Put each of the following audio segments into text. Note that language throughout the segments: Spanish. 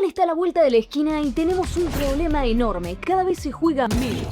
está a la vuelta de la esquina y tenemos un problema enorme. Cada vez se juega menos.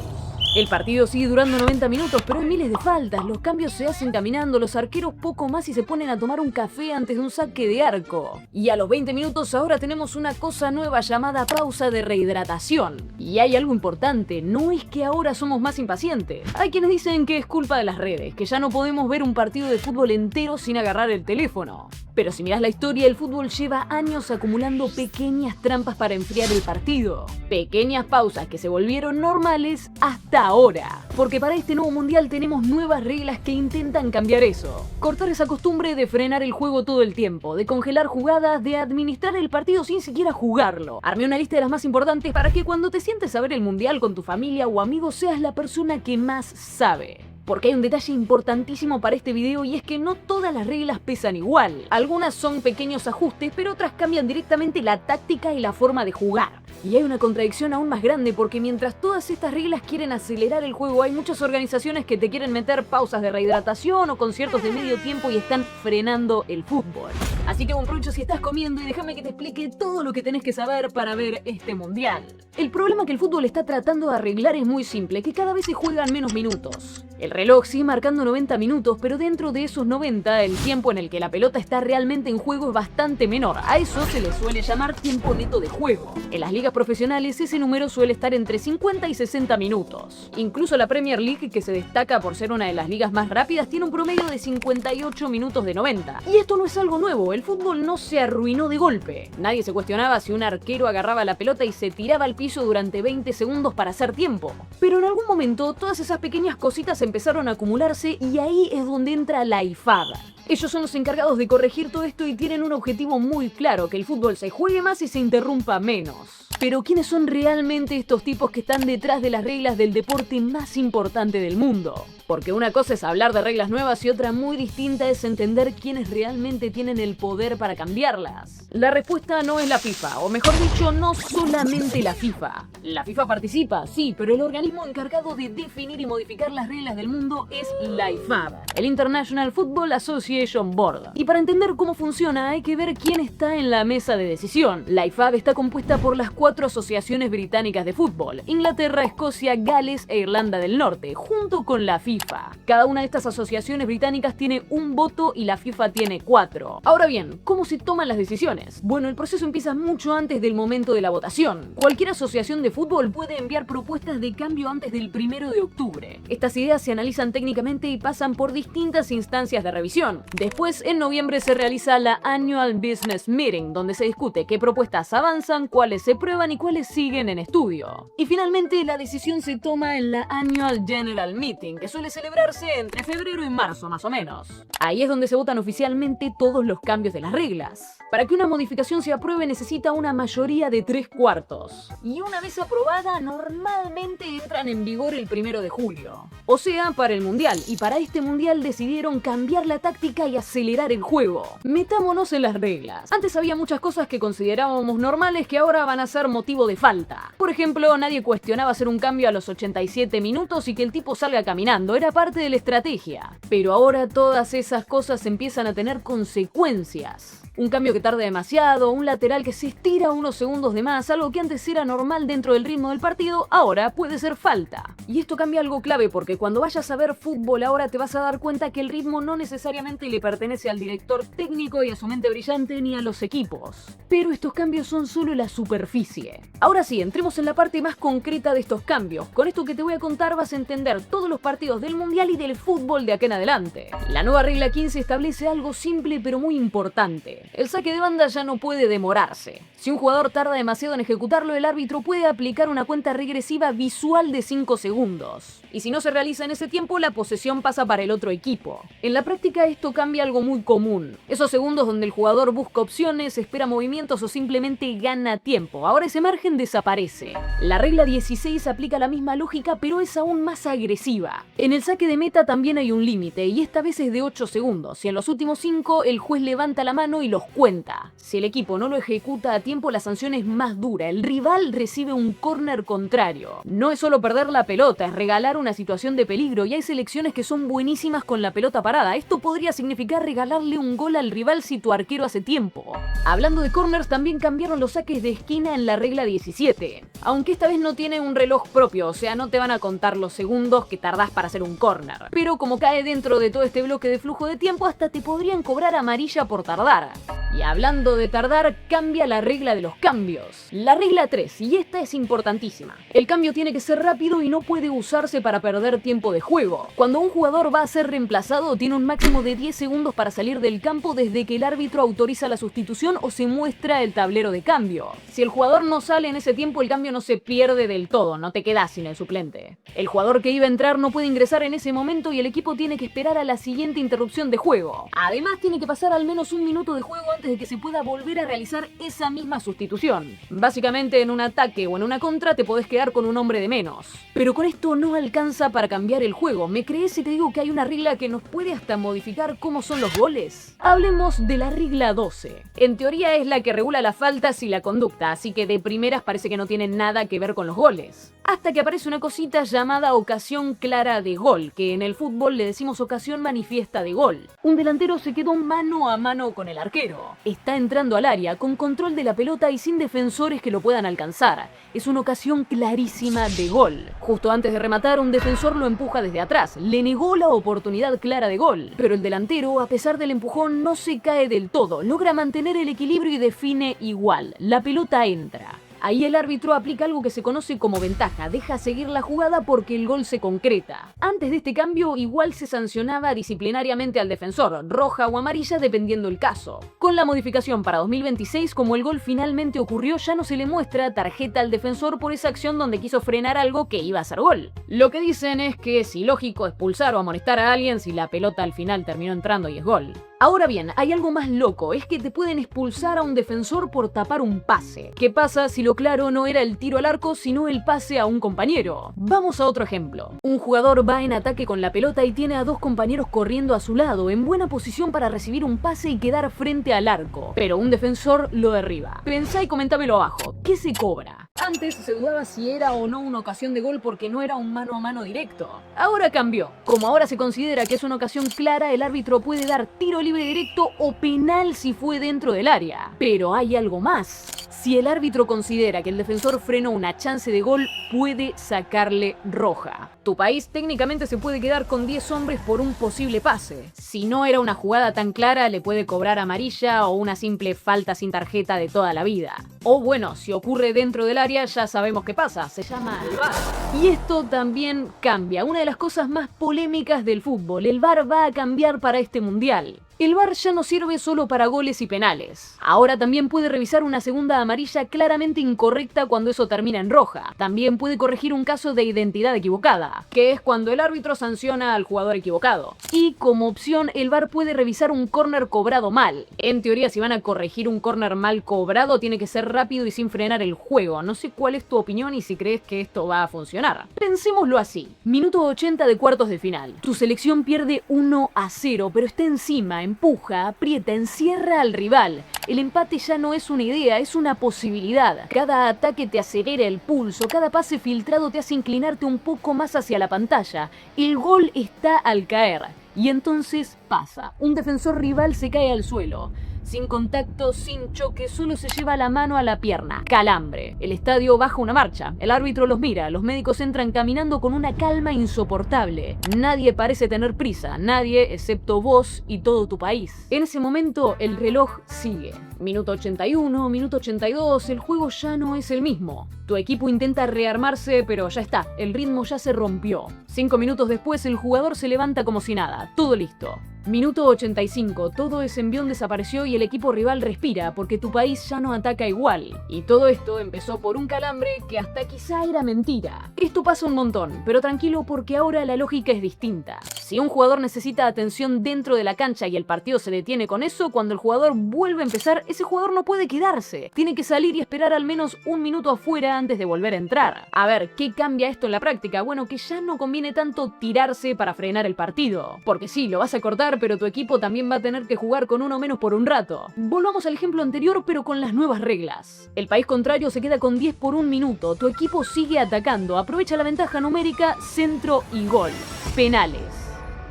El partido sigue durando 90 minutos, pero hay miles de faltas. Los cambios se hacen caminando, los arqueros poco más y se ponen a tomar un café antes de un saque de arco. Y a los 20 minutos ahora tenemos una cosa nueva llamada pausa de rehidratación. Y hay algo importante, no es que ahora somos más impacientes. Hay quienes dicen que es culpa de las redes, que ya no podemos ver un partido de fútbol entero sin agarrar el teléfono. Pero si miras la historia, el fútbol lleva años acumulando pequeñas trampas para enfriar el partido. Pequeñas pausas que se volvieron normales hasta ahora. Porque para este nuevo mundial tenemos nuevas reglas que intentan cambiar eso. Cortar esa costumbre de frenar el juego todo el tiempo, de congelar jugadas, de administrar el partido sin siquiera jugarlo. Armé una lista de las más importantes para que cuando te sientes a ver el mundial con tu familia o amigos seas la persona que más sabe. Porque hay un detalle importantísimo para este video y es que no todas las reglas pesan igual. Algunas son pequeños ajustes, pero otras cambian directamente la táctica y la forma de jugar. Y hay una contradicción aún más grande porque mientras todas estas reglas quieren acelerar el juego, hay muchas organizaciones que te quieren meter pausas de rehidratación o conciertos de medio tiempo y están frenando el fútbol. Así que buen provecho si estás comiendo y déjame que te explique todo lo que tenés que saber para ver este mundial. El problema que el fútbol está tratando de arreglar es muy simple, que cada vez se juegan menos minutos. El reloj sigue marcando 90 minutos, pero dentro de esos 90, el tiempo en el que la pelota está realmente en juego es bastante menor. A eso se le suele llamar tiempo neto de juego. En las ligas profesionales ese número suele estar entre 50 y 60 minutos. Incluso la Premier League, que se destaca por ser una de las ligas más rápidas, tiene un promedio de 58 minutos de 90. Y esto no es algo nuevo, el fútbol no se arruinó de golpe. Nadie se cuestionaba si un arquero agarraba la pelota y se tiraba al piso durante 20 segundos para hacer tiempo. Pero en algún momento todas esas pequeñas cositas empezaron a acumularse y ahí es donde entra la IFAB. Ellos son los encargados de corregir todo esto y tienen un objetivo muy claro, que el fútbol se juegue más y se interrumpa menos. Pero ¿quiénes son realmente estos tipos que están detrás de las reglas del deporte más importante del mundo? Porque una cosa es hablar de reglas nuevas y otra muy distinta es entender quiénes realmente tienen el poder para cambiarlas. La respuesta no es la FIFA, o mejor dicho, no solamente la FIFA. La FIFA participa, sí, pero el organismo encargado de definir y modificar las reglas del mundo es la IFAB, el International Football Association Board. Y para entender cómo funciona hay que ver quién está en la mesa de decisión. La IFAB está compuesta por las 4 asociaciones británicas de fútbol: Inglaterra, Escocia, Gales e Irlanda del Norte, junto con la FIFA. Cada una de estas asociaciones británicas tiene un voto y la FIFA tiene 4. Ahora bien, ¿cómo se toman las decisiones? Bueno, el proceso empieza mucho antes del momento de la votación. Cualquier asociación de fútbol puede enviar propuestas de cambio antes del 1 de octubre. Estas ideas se analizan técnicamente y pasan por distintas instancias de revisión. Después, en noviembre se realiza la Annual Business Meeting, donde se discute qué propuestas avanzan, cuáles se prueban y cuáles siguen en estudio. Y finalmente, la decisión se toma en la Annual General Meeting, que suele celebrarse entre febrero y marzo más o menos. Ahí es donde se votan oficialmente todos los cambios de las reglas. Para que una modificación se apruebe necesita una mayoría de 3/4. Y una vez aprobada, normalmente entran en vigor el 1 de julio. O sea, para el mundial. Y para este mundial decidieron cambiar la táctica y acelerar el juego. Metámonos en las reglas. Antes había muchas cosas que considerábamos normales que ahora van a ser motivo de falta. Por ejemplo, nadie cuestionaba hacer un cambio a los 87 minutos y que el tipo salga caminando. Era parte de la estrategia. Pero ahora todas esas cosas empiezan a tener consecuencias. Un cambio que tarde demasiado, un lateral que se estira unos segundos de más, algo que antes era normal dentro del ritmo del partido, ahora puede ser falta. Y esto cambia algo clave porque cuando vayas a ver fútbol ahora te vas a dar cuenta que el ritmo no necesariamente le pertenece al director técnico y a su mente brillante ni a los equipos. Pero estos cambios son solo la superficie. Ahora sí, entremos en la parte más concreta de estos cambios. Con esto que te voy a contar vas a entender todos los partidos del mundial y del fútbol de acá en adelante. La nueva regla 15 establece algo simple pero muy importante. El saque de banda ya no puede demorarse. Si un jugador tarda demasiado en ejecutarlo, el árbitro puede aplicar una cuenta regresiva visual de 5 segundos. Y si no se realiza en ese tiempo, la posesión pasa para el otro equipo. En la práctica esto cambia algo muy común. Esos segundos donde el jugador busca opciones, espera movimientos o simplemente gana tiempo. Ahora ese margen desaparece. La regla 16 aplica la misma lógica, pero es aún más agresiva. En el saque de meta también hay un límite, y esta vez es de 8 segundos. Y en los últimos 5, el juez levanta la mano y lo los cuenta. Si el equipo no lo ejecuta a tiempo, la sanción es más dura. El rival recibe un córner contrario. No es solo perder la pelota, es regalar una situación de peligro y hay selecciones que son buenísimas con la pelota parada. Esto podría significar regalarle un gol al rival si tu arquero hace tiempo. Hablando de corners, también cambiaron los saques de esquina en la regla 17. Aunque esta vez no tiene un reloj propio, o sea, no te van a contar los segundos que tardás para hacer un córner. Pero como cae dentro de todo este bloque de flujo de tiempo, hasta te podrían cobrar amarilla por tardar. Y hablando de tardar, cambia la regla de los cambios. La regla 3, y esta es importantísima. El cambio tiene que ser rápido y no puede usarse para perder tiempo de juego. Cuando un jugador va a ser reemplazado, tiene un máximo de 10 segundos para salir del campo desde que el árbitro autoriza la sustitución o se muestra el tablero de cambio. Si el jugador no sale en ese tiempo, el cambio no se pierde del todo, no te quedas sin el suplente. El jugador que iba a entrar no puede ingresar en ese momento y el equipo tiene que esperar a la siguiente interrupción de juego. Además, tiene que pasar al menos un minuto de juego antes de que se pueda volver a realizar esa misma sustitución. Básicamente, en un ataque o en una contra te podés quedar con un hombre de menos. Pero con esto no alcanza para cambiar el juego. ¿Me crees si te digo que hay una regla que nos puede hasta modificar cómo son los goles? Hablemos de la regla 12. En teoría es la que regula las faltas y la conducta, así que de primeras parece que no tiene nada que ver con los goles. Hasta que aparece una cosita llamada ocasión clara de gol, que en el fútbol le decimos ocasión manifiesta de gol. Un delantero se quedó mano a mano con el arquero. Está entrando al área con control de la pelota y sin defensores que lo puedan alcanzar. Es una ocasión clarísima de gol. Justo antes de rematar, un defensor lo empuja desde atrás. Le negó la oportunidad clara de gol. Pero el delantero, a pesar del empujón, no se cae del todo. Logra mantener el equilibrio y define igual. La pelota entra. Ahí el árbitro aplica algo que se conoce como ventaja, deja seguir la jugada porque el gol se concreta. Antes de este cambio igual se sancionaba disciplinariamente al defensor, roja o amarilla dependiendo el caso. Con la modificación para 2026, como el gol finalmente ocurrió, ya no se le muestra tarjeta al defensor por esa acción donde quiso frenar algo que iba a ser gol. Lo que dicen es que es ilógico expulsar o amonestar a alguien si la pelota al final terminó entrando y es gol. Ahora bien, hay algo más loco, es que te pueden expulsar a un defensor por tapar un pase. ¿Qué pasa si lo claro no era el tiro al arco, sino el pase a un compañero? Vamos a otro ejemplo. Un jugador va en ataque con la pelota y tiene a dos compañeros corriendo a su lado, en buena posición para recibir un pase y quedar frente al arco. Pero un defensor lo derriba. Pensá y comentámelo abajo. ¿Qué se cobra? Antes se dudaba si era o no una ocasión de gol porque no era un mano a mano directo. Ahora cambió. Como ahora se considera que es una ocasión clara, el árbitro puede dar tiro libre directo o penal si fue dentro del área. Pero hay algo más. Si el árbitro considera que el defensor frenó una chance de gol, puede sacarle roja. Tu país técnicamente se puede quedar con 10 hombres por un posible pase. Si no era una jugada tan clara, le puede cobrar amarilla o una simple falta sin tarjeta de toda la vida. O bueno, si ocurre dentro del área, ya sabemos qué pasa, se llama el VAR. Y esto también cambia. Una de las cosas más polémicas del fútbol, el VAR va a cambiar para este mundial. El VAR ya no sirve solo para goles y penales. Ahora también puede revisar una segunda amarilla claramente incorrecta cuando eso termina en roja. También puede corregir un caso de identidad equivocada, que es cuando el árbitro sanciona al jugador equivocado. Y como opción, el VAR puede revisar un córner cobrado mal. En teoría, si van a corregir un córner mal cobrado, tiene que ser rápido y sin frenar el juego. No sé cuál es tu opinión y si crees que esto va a funcionar. Pensémoslo así. Minuto 80 de cuartos de final. Tu selección pierde 1-0, pero está encima, empuja, aprieta, encierra al rival. El empate ya no es una idea, es una posibilidad. Cada ataque te acelera el pulso, cada pase filtrado te hace inclinarte un poco más hacia la pantalla. El gol está al caer. Y entonces pasa. Un defensor rival se cae al suelo. Sin contacto, sin choque, solo se lleva la mano a la pierna. Calambre. El estadio baja una marcha. El árbitro los mira. Los médicos entran caminando con una calma insoportable. Nadie parece tener prisa. Nadie, excepto vos y todo tu país. En ese momento, el reloj sigue. Minuto 81, minuto 82, el juego ya no es el mismo. Tu equipo intenta rearmarse, pero ya está. El ritmo ya se rompió. 5 minutos después, el jugador se levanta como si nada. Todo listo. Minuto 85, todo ese envión desapareció y el equipo rival respira porque tu país ya no ataca igual. Y todo esto empezó por un calambre que hasta quizá era mentira. Esto pasa un montón, pero tranquilo porque ahora la lógica es distinta. Si un jugador necesita atención dentro de la cancha y el partido se detiene con eso, cuando el jugador vuelve a empezar, ese jugador no puede quedarse. Tiene que salir y esperar al menos un minuto afuera antes de volver a entrar. A ver, ¿qué cambia esto en la práctica? Bueno, que ya no conviene tanto tirarse para frenar el partido. Porque sí, lo vas a cortar, ganar, pero tu equipo también va a tener que jugar con uno menos por un rato. Volvamos al ejemplo anterior, pero con las nuevas reglas. El país contrario se queda con 10 por un minuto, tu equipo sigue atacando, aprovecha la ventaja numérica, centro y gol. Penales.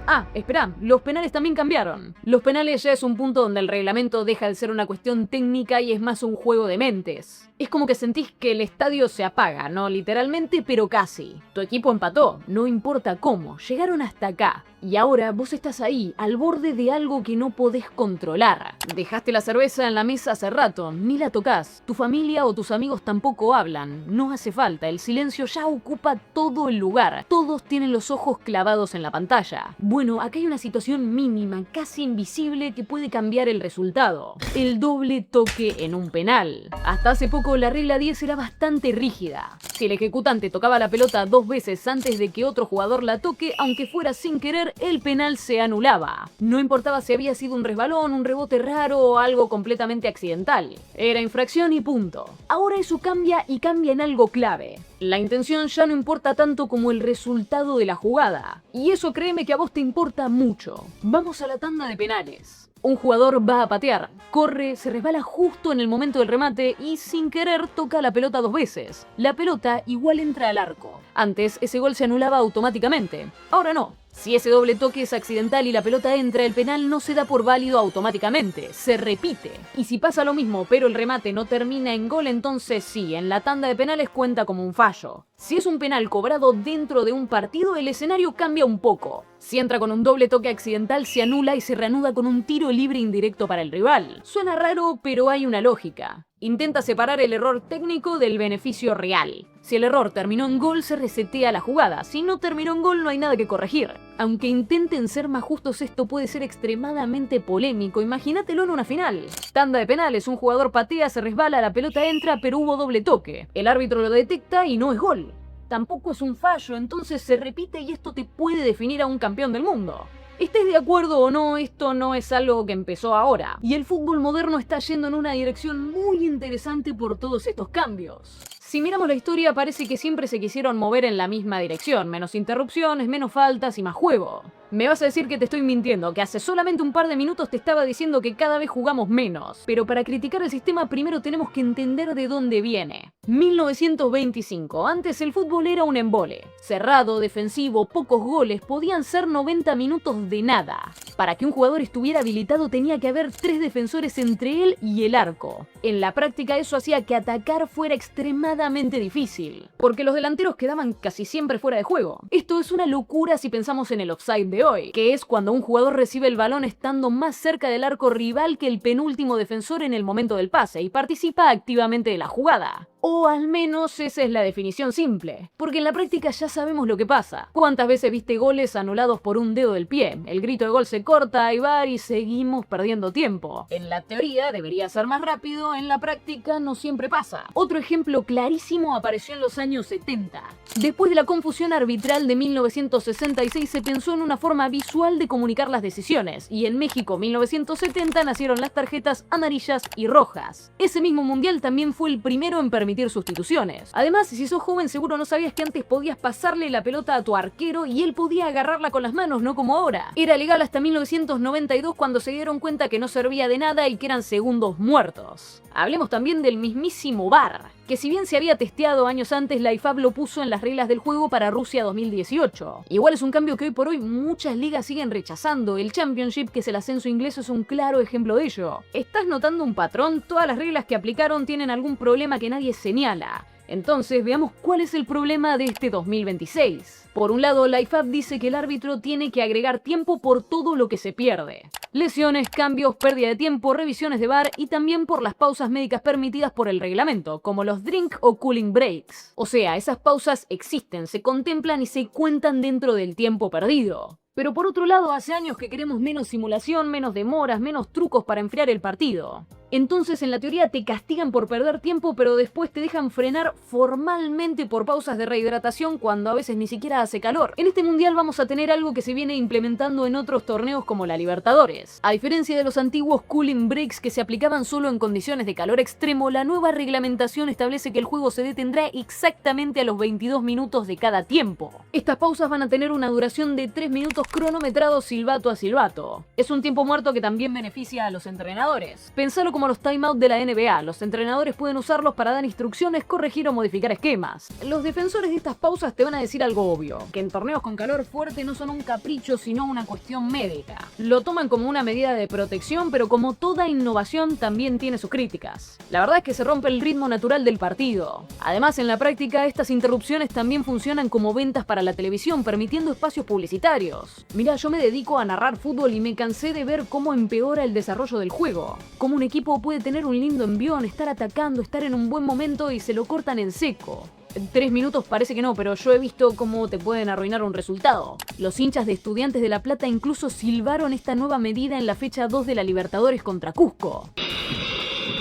Ah, espera, los penales también cambiaron. Los penales ya es un punto donde el reglamento deja de ser una cuestión técnica y es más un juego de mentes. Es como que sentís que el estadio se apaga, no literalmente, pero casi. Tu equipo empató, no importa cómo, llegaron hasta acá. Y ahora vos estás ahí, al borde de algo que no podés controlar. Dejaste la cerveza en la mesa hace rato, ni la tocas. Tu familia o tus amigos tampoco hablan. No hace falta, el silencio ya ocupa todo el lugar. Todos tienen los ojos clavados en la pantalla. Bueno, acá hay una situación mínima, casi invisible, que puede cambiar el resultado. El doble toque en un penal. Hasta hace poco la regla 10 era bastante rígida. Si el ejecutante tocaba la pelota 2 veces antes de que otro jugador la toque, aunque fuera sin querer, el penal se anulaba. No importaba si había sido un resbalón, un rebote raro o algo completamente accidental. Era infracción y punto. Ahora eso cambia y cambia en algo clave. La intención ya no importa tanto como el resultado de la jugada. Y eso créeme que a vos te importa mucho. Vamos a la tanda de penales. Un jugador va a patear, corre, se resbala justo en el momento del remate y sin querer toca la pelota 2 veces. La pelota igual entra al arco. Antes ese gol se anulaba automáticamente. Ahora no. Si ese doble toque es accidental y la pelota entra, el penal no se da por válido automáticamente, se repite. Y si pasa lo mismo pero el remate no termina en gol, entonces sí, en la tanda de penales cuenta como un fallo. Si es un penal cobrado dentro de un partido, el escenario cambia un poco. Si entra con un doble toque accidental, se anula y se reanuda con un tiro libre indirecto para el rival. Suena raro, pero hay una lógica. Intenta separar el error técnico del beneficio real. Si el error terminó en gol, se resetea la jugada. Si no terminó en gol, no hay nada que corregir. Aunque intenten ser más justos, esto puede ser extremadamente polémico. Imagínatelo en una final. Tanda de penales, un jugador patea, se resbala, la pelota entra, pero hubo doble toque. El árbitro lo detecta y no es gol. Tampoco es un fallo, entonces se repite y esto te puede definir a un campeón del mundo. Estés de acuerdo o no, esto no es algo que empezó ahora. Y el fútbol moderno está yendo en una dirección muy interesante por todos estos cambios. Si miramos la historia, parece que siempre se quisieron mover en la misma dirección. Menos interrupciones, menos faltas y más juego. Me vas a decir que te estoy mintiendo, que hace solamente un par de minutos te estaba diciendo que cada vez jugamos menos. Pero para criticar el sistema primero tenemos que entender de dónde viene. 1925. Antes el fútbol era un embole. Cerrado, defensivo, pocos goles, podían ser 90 minutos de nada. Para que un jugador estuviera habilitado tenía que haber 3 defensores entre él y el arco. En la práctica eso hacía que atacar fuera extremadamente difícil, porque los delanteros quedaban casi siempre fuera de juego. Esto es una locura si pensamos en el offside de hoy, que es cuando un jugador recibe el balón estando más cerca del arco rival que el penúltimo defensor en el momento del pase y participa activamente de la jugada. O al menos esa es la definición simple, porque en la práctica ya sabemos lo que pasa. ¿Cuántas veces viste goles anulados por un dedo del pie? El grito de gol se corta, hay VAR y seguimos perdiendo tiempo. En la teoría debería ser más rápido, en la práctica no siempre pasa. Otro ejemplo clarísimo apareció en los años 70. Después de la confusión arbitral de 1966 se pensó en una forma visual de comunicar las decisiones, y en México 1970 nacieron las tarjetas amarillas y rojas. Ese mismo mundial también fue el primero en permitir sustituciones. Además, si sos joven seguro no sabías que antes podías pasarle la pelota a tu arquero y él podía agarrarla con las manos, no como ahora. Era legal hasta 1992 cuando se dieron cuenta que no servía de nada y que eran segundos muertos. Hablemos también del mismísimo VAR, que si bien se había testeado años antes, la IFAB lo puso en las reglas del juego para Rusia 2018. Igual es un cambio que hoy por hoy muchas ligas siguen rechazando. El Championship, que es el ascenso inglés, es un claro ejemplo de ello. ¿Estás notando un patrón? Todas las reglas que aplicaron tienen algún problema que nadie señala. Entonces veamos cuál es el problema de este 2026. Por un lado, la IFAB dice que el árbitro tiene que agregar tiempo por todo lo que se pierde. Lesiones, cambios, pérdida de tiempo, revisiones de VAR y también por las pausas médicas permitidas por el reglamento, como los drink o cooling breaks. O sea, esas pausas existen, se contemplan y se cuentan dentro del tiempo perdido. Pero por otro lado, hace años que queremos menos simulación, menos demoras, menos trucos para enfriar el partido. Entonces en la teoría te castigan por perder tiempo, pero después te dejan frenar formalmente por pausas de rehidratación cuando a veces ni siquiera hace calor. En este mundial vamos a tener algo que se viene implementando en otros torneos como la Libertadores. A diferencia de los antiguos cooling breaks que se aplicaban solo en condiciones de calor extremo, la nueva reglamentación establece que el juego se detendrá exactamente a los 22 minutos de cada tiempo. Estas pausas van a tener una duración de 3 minutos cronometrados silbato a silbato. Es un tiempo muerto que también beneficia a los entrenadores. Pensalo como los timeout de la NBA, los entrenadores pueden usarlos para dar instrucciones, corregir o modificar esquemas. Los defensores de estas pausas te van a decir algo obvio, que en torneos con calor fuerte no son un capricho sino una cuestión médica. Lo toman como una medida de protección, pero como toda innovación también tiene sus críticas. La verdad es que se rompe el ritmo natural del partido. Además, en la práctica, estas interrupciones también funcionan como ventas para la televisión, permitiendo espacios publicitarios. Mirá, yo me dedico a narrar fútbol y me cansé de ver cómo empeora el desarrollo del juego. Cómo un equipo puede tener un lindo envión, estar atacando, estar en un buen momento y se lo cortan en seco. 3 minutos parece que no, pero yo he visto cómo te pueden arruinar un resultado. Los hinchas de Estudiantes de La Plata incluso silbaron esta nueva medida en la fecha 2 de la Libertadores contra Cusco.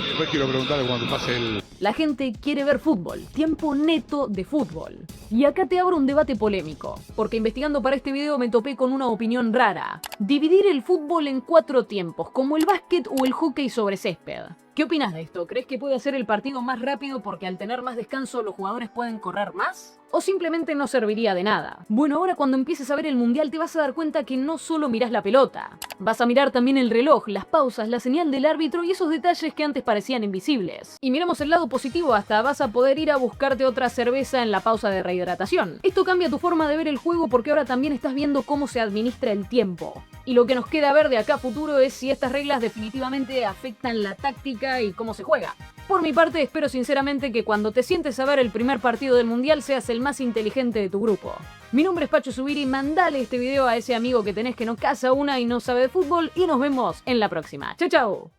Después quiero preguntarle cuando pase el... La gente quiere ver fútbol, tiempo neto de fútbol. Y acá te abro un debate polémico, porque investigando para este video me topé con una opinión rara. Dividir el fútbol en 4 tiempos, como el básquet o el hockey sobre césped. ¿Qué opinas de esto? ¿Crees que puede hacer el partido más rápido porque al tener más descanso los jugadores pueden correr más? ¿O simplemente no serviría de nada? Bueno, ahora cuando empieces a ver el mundial te vas a dar cuenta que no solo mirás la pelota. Vas a mirar también el reloj, las pausas, la señal del árbitro y esos detalles que antes parecían invisibles. Y miramos el lado positivo, hasta vas a poder ir a buscarte otra cerveza en la pausa de rehidratación. Esto cambia tu forma de ver el juego porque ahora también estás viendo cómo se administra el tiempo. Y lo que nos queda ver de acá a futuro es si estas reglas definitivamente afectan la táctica y cómo se juega. Por mi parte, espero sinceramente que cuando te sientes a ver el primer partido del mundial seas el más inteligente de tu grupo. Mi nombre es Pacho Zubiri, mandale este video a ese amigo que tenés que no caza una y no sabe de fútbol y nos vemos en la próxima. ¡Chau, chau!